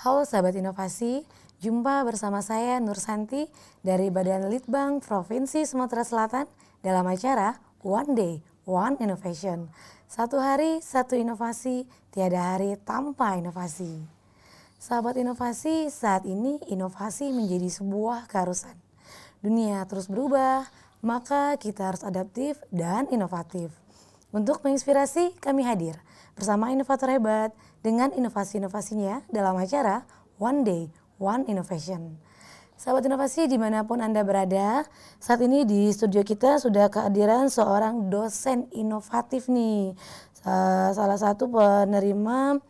Halo sahabat inovasi, jumpa bersama saya Nur Santi dari Badan Litbang Provinsi Sumatera Selatan dalam acara One Day, One Innovation. Satu hari, satu inovasi, tiada hari tanpa inovasi. Sahabat inovasi, saat ini inovasi menjadi sebuah keharusan. Dunia terus berubah, maka kita harus adaptif dan inovatif. Untuk menginspirasi, kami hadir bersama inovator hebat dengan inovasi-inovasinya dalam acara One Day, One Innovation. Sahabat inovasi dimanapun Anda berada, saat ini di studio kita sudah kehadiran seorang dosen inovatif nih. Salah satu penerima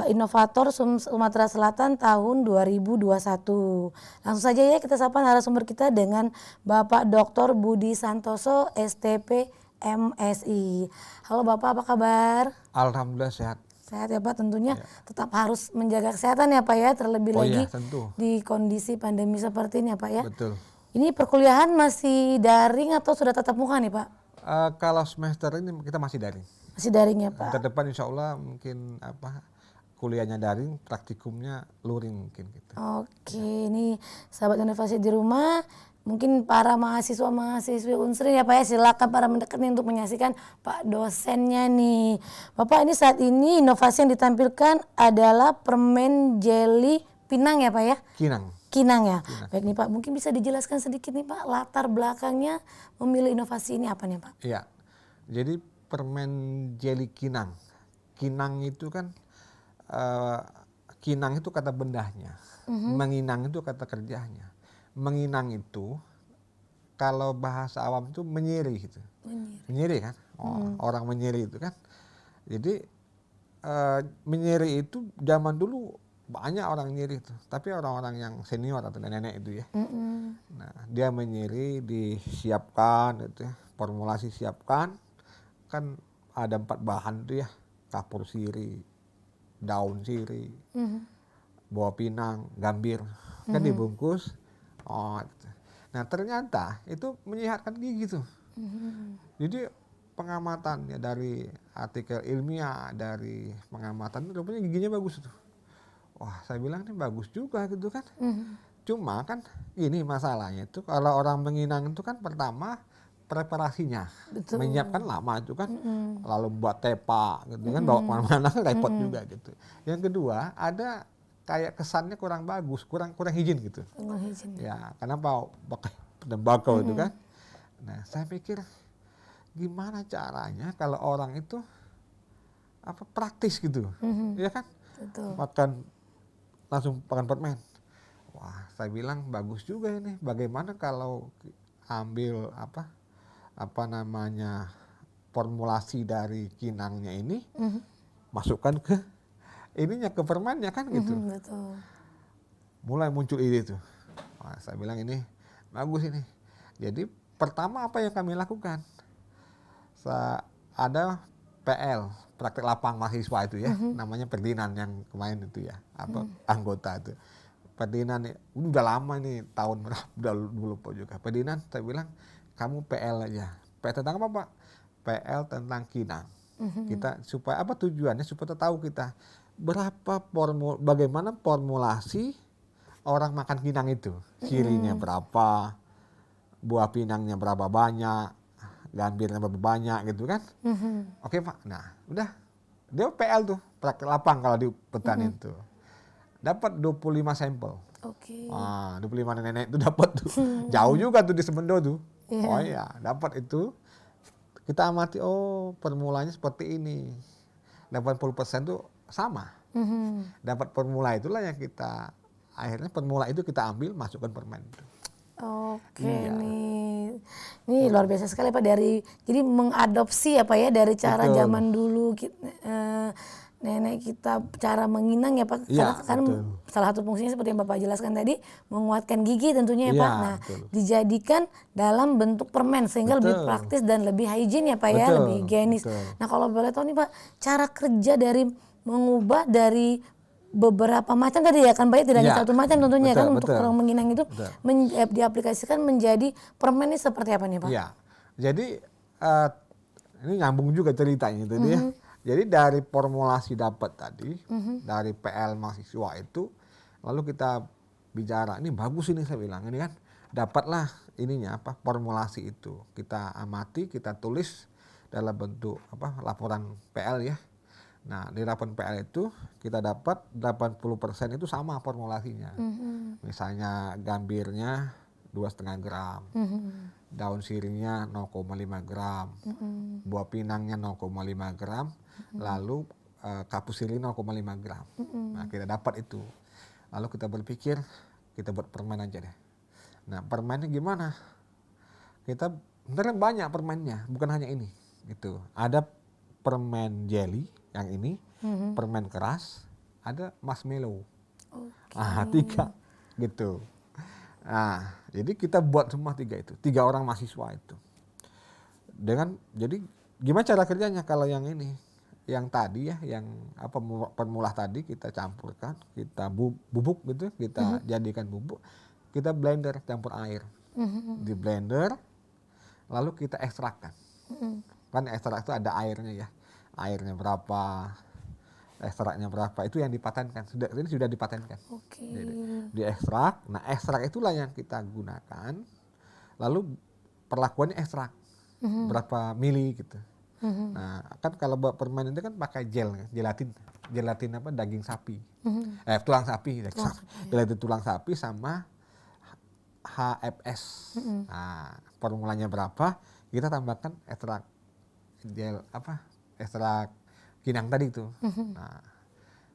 inovator Sumatera Selatan tahun 2021. Langsung saja ya kita sapa narasumber kita dengan Bapak Dr. Budi Santoso, STP MSI. Halo Bapak, apa kabar? Alhamdulillah sehat. Sehat ya Pak, tentunya tetap harus menjaga kesehatan ya Pak ya, terlebih lagi tentu. di kondisi pandemi seperti ini ya Pak ya. Betul. Ini perkuliahan masih daring atau sudah tatap muka nih Pak? Kalau semester ini kita masih daring. Masih daring ya Pak? Ke depan insya Allah mungkin kuliahnya daring, praktikumnya luring mungkin gitu. Oke, ini sahabat inovasi di rumah, mungkin para mahasiswa-mahasiswi Unsri ya Pak ya, silakan para mendekat nih untuk menyaksikan Pak dosennya nih. Bapak, ini saat ini inovasi yang ditampilkan adalah permen jelly pinang ya Pak ya? Kinang ya. Baik nih Pak, mungkin bisa dijelaskan sedikit nih Pak, latar belakangnya memilih inovasi ini apa nih Pak? Iya, jadi permen jelly kinang. Kinang itu kan, kinang itu kata bendahnya, menginang itu kata kerjanya. Menginang itu kalau bahasa awam itu menyiri gitu. Menyiri kan, orang menyiri itu kan. Jadi menyiri itu zaman dulu banyak orang nyiri itu, tapi orang-orang yang senior atau nenek itu ya. Nah, dia menyiri, disiapkan itu ya, formulasi siapkan, kan ada 4 bahan tuh ya, kapur siri, daun siri, buah pinang, gambir, kan dibungkus. Nah ternyata itu menyehatkan gigi tuh. Jadi pengamatan ya dari artikel ilmiah, dari pengamatan rupanya giginya bagus tuh. Wah, saya bilang ini bagus juga gitu kan. Cuma kan ini masalahnya itu kalau orang menginang itu kan pertama preparasinya. Betul. Menyiapkan lama itu kan. Lalu buat tepa gitu kan, bawa kemana-mana repot juga gitu. Yang kedua ada kayak kesannya kurang bagus, kurang hijin gitu. Kurang hijin. Ya, kenapa pakai tembakau itu kan. Nah, saya pikir gimana caranya kalau orang itu praktis gitu. Ya kan? Betul. Langsung makan permen. Wah, saya bilang bagus juga ini. Bagaimana kalau ambil formulasi dari kinangnya ini, masukkan ke ininya, ke permennya kan gitu. Betul. Mulai muncul ide itu. Wah, saya bilang ini bagus ini. Jadi pertama apa yang kami lakukan? Ada PL, praktek lapang mahasiswa itu ya, namanya Perdinan yang kemarin itu ya, anggota itu. Perdinan udah lama ini, tahun berapa, udah lupa juga. Perdinan saya bilang kamu PL aja. PL tentang apa Pak? PL tentang kinang. Kita supaya tujuannya supaya tahu kita bagaimana formulasi orang makan kinang itu, sirinya berapa, buah pinangnya berapa banyak, gambirnya berapa banyak gitu kan. Oke Pak, nah udah dia PL tuh, praktek lapang kalau di petani itu dapat 25 sampel. Oke. 25 nenek itu dapat tuh. Jauh juga tuh di Semendo tuh. Oh iya, dapat itu. Kita amati, formulanya seperti ini. 80% tuh sama. Dapat formula itulah yang akhirnya formula itu kita ambil, masukkan permen itu. Oke, ini luar biasa sekali Pak, jadi mengadopsi ya Pak ya, dari cara zaman dulu nenek kita cara menginang ya Pak, karena kan salah satu fungsinya seperti yang Bapak jelaskan tadi, menguatkan gigi tentunya ya Pak. Nah, dijadikan dalam bentuk permen sehingga lebih praktis dan lebih hygiene ya Pak ya, lebih higienis. Nah, kalau boleh tahu nih Pak, cara kerja dari mengubah dari beberapa macam tadi ya kan Pak, tidak hanya satu macam tentunya kan, untuk orang menginang itu diaplikasikan menjadi permen ini seperti apa nih Pak? Iya, jadi ini nyambung juga ceritanya itu dia. Jadi dari formulasi dapat tadi, dari PL mahasiswa itu, lalu kita bicara, ini bagus ini saya bilang, ini kan dapatlah ininya apa formulasi itu. Kita amati, kita tulis dalam bentuk apa laporan PL ya. Nah, di laporan PL itu kita dapat 80% itu sama formulasinya. Misalnya gambirnya 2,5 gram. Daun sirihnya 0,5 gram. Buah pinangnya 0,5 gram. Lalu kapus sirih 0,5 gram. Nah, kita dapat itu. Lalu kita berpikir, kita buat permen aja deh. Nah, permennya gimana? Kita beneran banyak permennya, bukan hanya ini. Gitu. Ada permen jelly yang ini, permen keras, ada marshmallow. Okay. 3 gitu. Nah, jadi kita buat semua 3 itu, 3 orang mahasiswa itu. Jadi gimana cara kerjanya kalau yang ini? Yang tadi ya, yang apa permulah tadi kita campurkan, kita bubuk gitu, kita jadikan bubuk, kita blender campur air. Di blender, lalu kita ekstrakkan. Kan ekstrak itu ada airnya ya. Airnya berapa, ekstraknya berapa, itu yang dipatenkan. Ini sudah dipatenkan. Jadi, diekstrak. Nah, ekstrak itulah yang kita gunakan. Lalu perlakuannya ekstrak. Berapa mili gitu. Nah, kan kalau buat permen itu kan pakai gelatin apa daging sapi. Tulang sapi. Gelatin tulang sapi sama HFS. Nah, formulanya berapa? Kita tambahkan ekstrak ekstrak kinang tadi itu. Nah,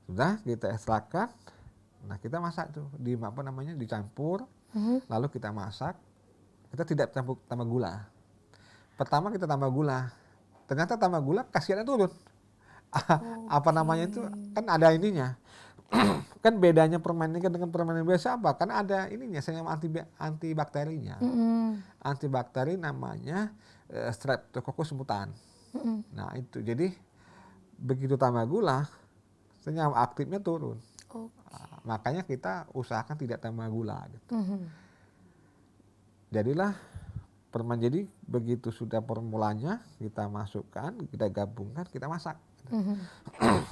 sudah kita ekstrakkan. Nah, kita masak tuh dicampur. Lalu kita masak. Kita tidak tambah gula. Pertama kita tambah gula. Ternyata tambah gula khasiatnya turun. Itu kan ada ininya. Kan bedanya permen ini dengan permen yang biasa apa? Kan ada ininya, senyawa antibakterinya. Antibakteri namanya Streptococcus mutan. Nah, itu jadi begitu tambah gula, senyawa aktifnya turun. Nah, makanya kita usahakan tidak tambah gula gitu. Jadilah permen, jadi begitu sudah formulanya kita masukkan, kita gabungkan, kita masak.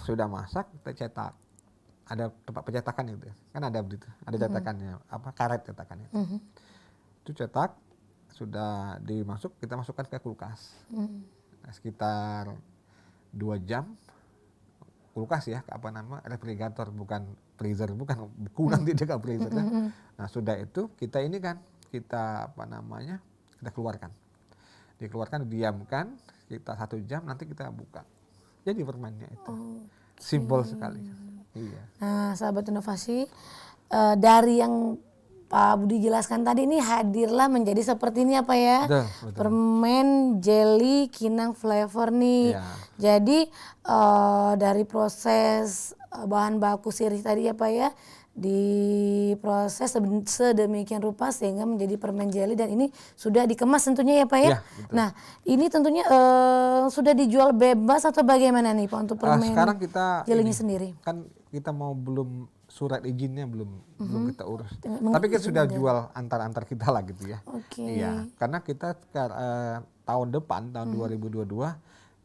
Sudah masak, kita cetak. Ada tempat pencetakan itu, kan ada begitu, ada cetakannya, karet cetakannya. Itu cetak, sudah kita masukkan ke kulkas. Nah, sekitar 2 jam, kulkas ya, refrigerator, bukan freezer, bukan beku nanti dia ke freezer. Nah, sudah itu kita kita keluarkan. Dikeluarkan, didiamkan, kita 1 jam, nanti kita buka. Jadi permennya itu. Simpel sekali. Iya. Nah, sahabat inovasi, dari yang Pak Budi jelaskan tadi ini hadirlah menjadi seperti ini apa ya? Betul. Permen jelly kinang flavor nih. Iya. Jadi dari proses bahan baku sirih tadi ya Pak ya, diproses sedemikian rupa sehingga menjadi permen jelly, dan ini sudah dikemas tentunya ya Pak ya? Iya, betul. Nah, ini tentunya sudah dijual bebas atau bagaimana nih Pak untuk permen sekarang kita jelly-nya sendiri? Kan kita belum surat izinnya belum kita urus. Tapi kita sudah jual antar kita lah gitu ya. Iya, karena kita tahun depan, tahun 2022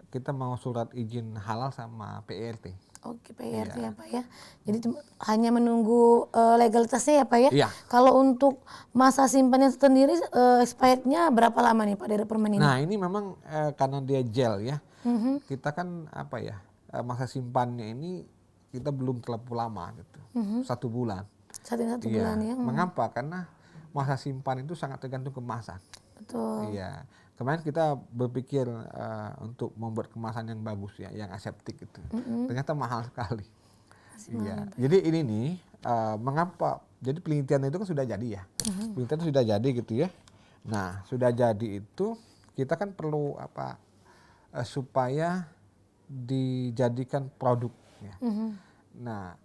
kita mau surat izin halal sama PRT. PRT ya Pak ya. Jadi hanya menunggu legalitasnya ya Pak ya. Iya. Kalau untuk masa simpannya sendiri expirednya berapa lama nih Pak dari permen ini? Nah, ini memang karena dia gel ya. Kita kan masa simpannya ini kita belum terlalu lama gitu. 1 bulan. 1 bulan ya. Mengapa? Karena masa simpan itu sangat tergantung kemasan. Betul. Iya. Kemarin kita berpikir untuk membuat kemasan yang bagus ya, yang aseptik itu. Ternyata mahal sekali. Iya. Jadi ini nih, mengapa? Jadi penelitian itu kan sudah jadi ya. Penelitian sudah jadi gitu ya. Nah, sudah jadi itu kita kan perlu supaya dijadikan produk ya. Nah,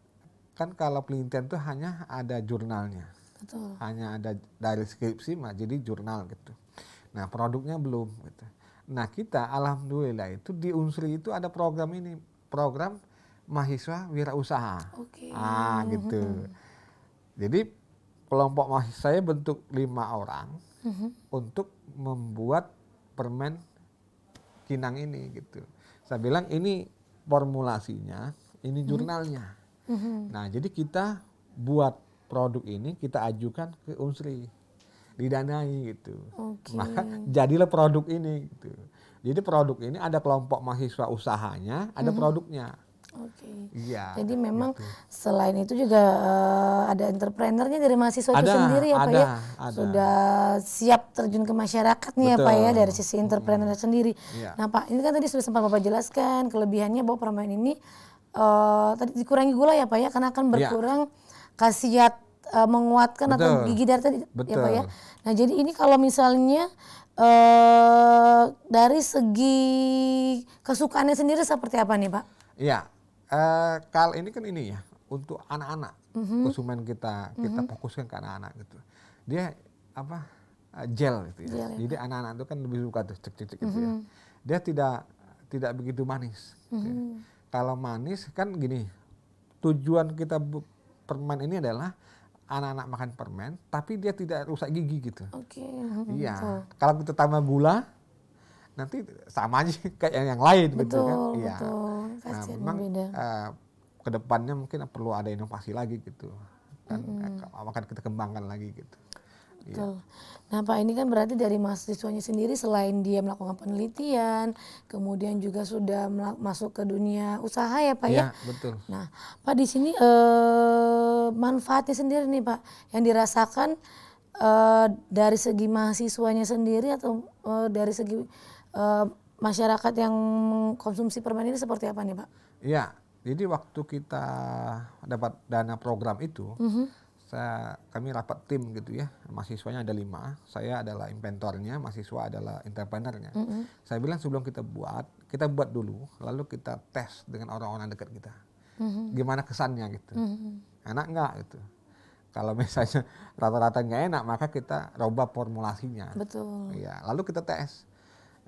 kan kalau penelitian itu hanya ada jurnalnya. Betul. Hanya ada dari skripsi jadi jurnal gitu. Nah, produknya belum gitu. Nah, kita alhamdulillah itu di Unsri itu ada program ini, program mahasiswa wirausaha. Gitu. Jadi kelompok mahasiswa saya bentuk 5 orang untuk membuat permen kinang ini gitu. Saya bilang ini formulasinya, ini jurnalnya. Nah, jadi kita buat produk ini kita ajukan ke Unsri, didanai gitu. Maka jadilah produk ini gitu. Jadi produk ini ada kelompok mahasiswa usahanya, ada produknya. Iya. Jadi memang gitu. selain itu juga ada entrepreneurnya dari mahasiswa itu Ada, sendiri ya Pak ya. ada. Sudah siap terjun ke masyarakatnya ya Pak ya dari sisi entrepreneur sendiri. Iya. Nah Pak, ini kan tadi sudah sempat Bapak jelaskan kelebihannya bahwa permen ini tadi dikurangi gula ya Pak ya, karena akan berkurang khasiat menguatkan atau gigi dari tadi ya Pak ya. Nah jadi ini kalau misalnya dari segi kesukaannya sendiri seperti apa nih Pak? Iya. Kalau ini kan ini ya untuk anak-anak konsumen kita fokuskan ke anak-anak gitu. Dia apa gel gitu ya. Jadi anak-anak itu kan lebih suka tuh cek-cek gitu ya. Dia tidak begitu manis. Gitu ya. Kalau manis kan gini, tujuan kita permen ini adalah anak-anak makan permen, tapi dia tidak rusak gigi gitu. Iya. Kalau kita tambah gula, nanti sama aja kayak yang lain gitu kan. Iya. Nah, memang kedepannya mungkin perlu ada inovasi lagi gitu. Dan akan kita kembangkan lagi gitu. Betul. Nah Pak, ini kan berarti dari mahasiswanya sendiri selain dia melakukan penelitian, kemudian juga sudah masuk ke dunia usaha ya Pak ya? Iya, betul. Nah Pak, di sini manfaatnya sendiri nih Pak yang dirasakan dari segi mahasiswanya sendiri atau dari segi masyarakat yang mengkonsumsi permen ini seperti apa nih Pak? Iya, jadi waktu kita dapat dana program itu, kami rapat tim gitu ya, mahasiswanya ada 5, saya adalah inventornya, mahasiswa adalah entrepreneurnya. Saya bilang sebelum kita buat dulu, lalu kita tes dengan orang-orang dekat kita. Gimana kesannya gitu, enak nggak gitu. Kalau misalnya rata-rata nggak enak, maka kita rubah formulasinya. Betul. Ya, lalu kita tes.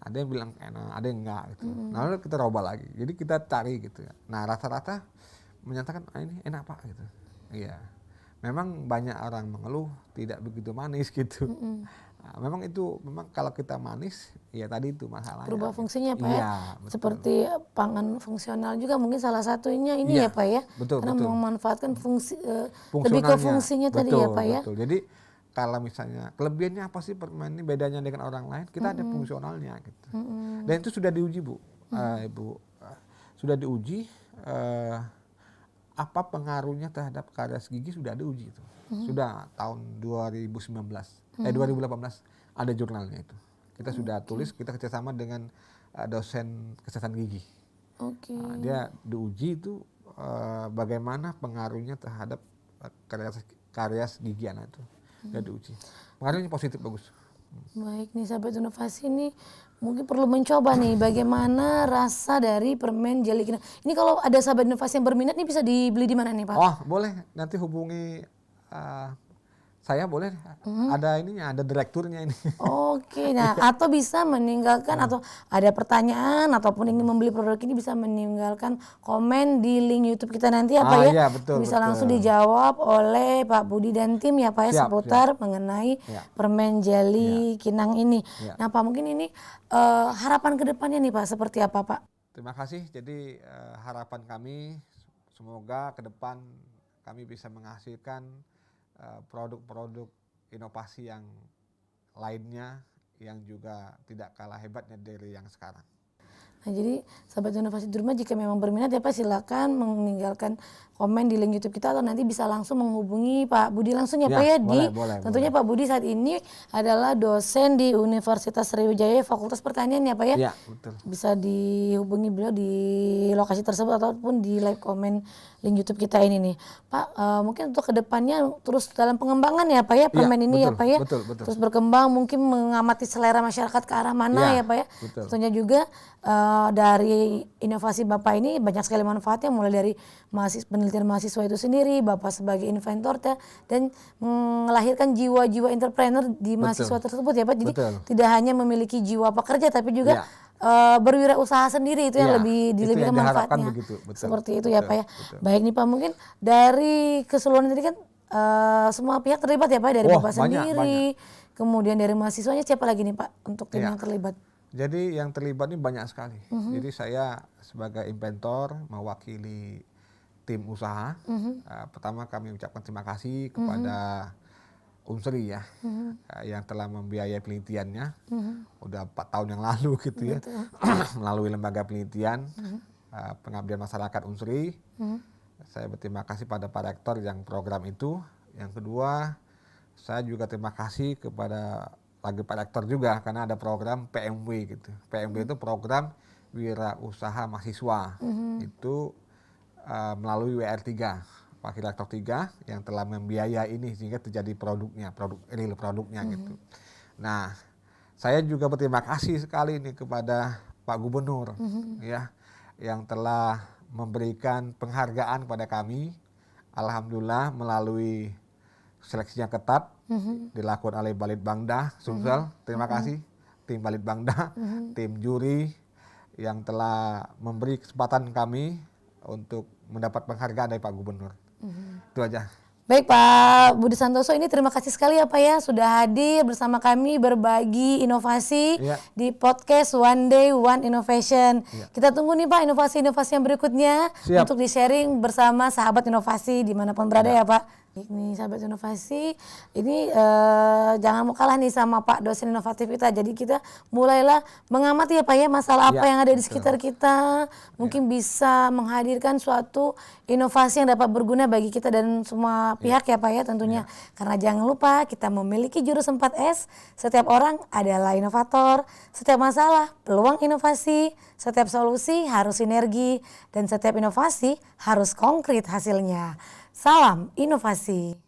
Ada yang bilang enak, ada yang enggak gitu. Nah, lalu kita rubah lagi. Jadi kita cari gitu ya. Nah, rata-rata menyatakan ini enak Pak gitu. Iya. Memang banyak orang mengeluh tidak begitu manis gitu. Nah, memang kalau kita manis, ya tadi itu masalahnya. Berubah fungsinya Pak ya. ya. Seperti pangan fungsional juga mungkin salah satunya ini ya Pak ya. Betul, karena betul. memanfaatkan fungsi lebih ke fungsinya tadi ya Pak ya. Betul. Jadi kalau misalnya kelebihannya apa sih permen ini bedanya dengan orang lain, kita ada fungsionalnya gitu. Dan itu sudah diuji Bu, Ibu, sudah diuji apa pengaruhnya terhadap karies gigi sudah diuji itu. Sudah tahun 2018 ada jurnalnya itu. Kita sudah tulis, kita kerjasama dengan dosen kesehatan gigi. Nah, dia diuji itu bagaimana pengaruhnya terhadap karies gigi anak itu. Sudah diuji. Pengaruhnya positif bagus. Baik nih sahabat inovasi nih mungkin perlu mencoba nih bagaimana rasa dari permen jeli kinang. Ini kalau ada sahabat inovasi yang berminat nih bisa dibeli di mana nih Pak? Oh boleh, nanti hubungi saya boleh. Ada ininya, ada direkturnya ini. Oke, nah atau bisa meninggalkan atau ada pertanyaan ataupun ingin membeli produk ini bisa meninggalkan komen di link YouTube kita nanti ya Pak ya. Iya, betul, bisa betul. langsung dijawab oleh Pak Budi dan tim ya Pak ya seputar mengenai permen jeli kinang ini. Nah Pak mungkin ini harapan kedepannya nih Pak seperti apa Pak? Terima kasih. Jadi harapan kami semoga ke depan kami bisa menghasilkan produk-produk inovasi yang lainnya yang juga tidak kalah hebatnya dari yang sekarang. Nah jadi sahabat inovasi di rumah jika memang berminat ya Pak silakan meninggalkan komen di link YouTube kita atau nanti bisa langsung menghubungi Pak Budi langsung ya Pak ya. Tentunya Pak Budi saat ini adalah dosen di Universitas Sriwijaya Fakultas Pertanian ya Pak ya. Iya betul. Bisa dihubungi beliau di lokasi tersebut ataupun di live komen link YouTube kita ini nih Pak. Mungkin untuk kedepannya terus dalam pengembangan ya Pak ya permen ini ya Pak ya. Betul. Terus berkembang mungkin mengamati selera masyarakat ke arah mana ya Pak ya. Betul. Tentunya juga dari inovasi Bapak ini banyak sekali manfaatnya mulai dari penelitian mahasiswa itu sendiri, Bapak sebagai inventor dan melahirkan jiwa-jiwa entrepreneur di mahasiswa tersebut ya Pak. Jadi tidak hanya memiliki jiwa pekerja tapi juga berwirausaha sendiri itu yang lebih dilebihkan manfaatnya. Seperti itu ya Pak ya. Baik nih Pak mungkin dari keseluruhan tadi kan semua pihak terlibat ya Pak dari Bapak sendiri, kemudian dari mahasiswanya siapa lagi nih Pak untuk tim yang terlibat? Jadi yang terlibat ini banyak sekali. Jadi saya sebagai inventor mewakili tim usaha. Pertama kami ucapkan terima kasih kepada Unsri ya, yang telah membiayai penelitiannya. Udah 4 tahun yang lalu gitu ya, melalui lembaga penelitian pengabdian masyarakat Unsri. Saya berterima kasih pada Pak Rektor yang program itu. Yang kedua, saya juga terima kasih kepada lagi Pak Rektor juga karena ada program PMW gitu. PMW itu program Wirausaha Mahasiswa. Itu melalui WR3, Wakil Rektor 3 yang telah membiayai ini sehingga terjadi produknya, real produknya gitu. Nah, saya juga berterima kasih sekali nih kepada Pak Gubernur ya yang telah memberikan penghargaan kepada kami. Alhamdulillah melalui seleksinya ketat dilakukan oleh Balitbangda Sumsel. Terima kasih tim Balitbangda, tim juri yang telah memberi kesempatan kami untuk mendapat penghargaan dari Pak Gubernur. Itu aja. Baik Pak Budi Santoso, ini terima kasih sekali ya Pak ya sudah hadir bersama kami berbagi inovasi di podcast One Day One Innovation. Kita tunggu nih Pak inovasi-inovasi yang berikutnya untuk di-sharing bersama sahabat inovasi dimanapun berada ya Pak. Ini sahabat inovasi, ini jangan mau kalah nih sama Pak dosen inovatif kita. Jadi kita mulailah mengamati ya Pak ya masalah apa yang ada di sekitar kita. Mungkin bisa menghadirkan suatu inovasi yang dapat berguna bagi kita dan semua pihak ya Pak ya tentunya. Karena jangan lupa kita memiliki jurus 4S. Setiap orang adalah inovator. Setiap masalah peluang inovasi. Setiap solusi harus sinergi. Dan setiap inovasi harus konkret hasilnya. Salam inovasi.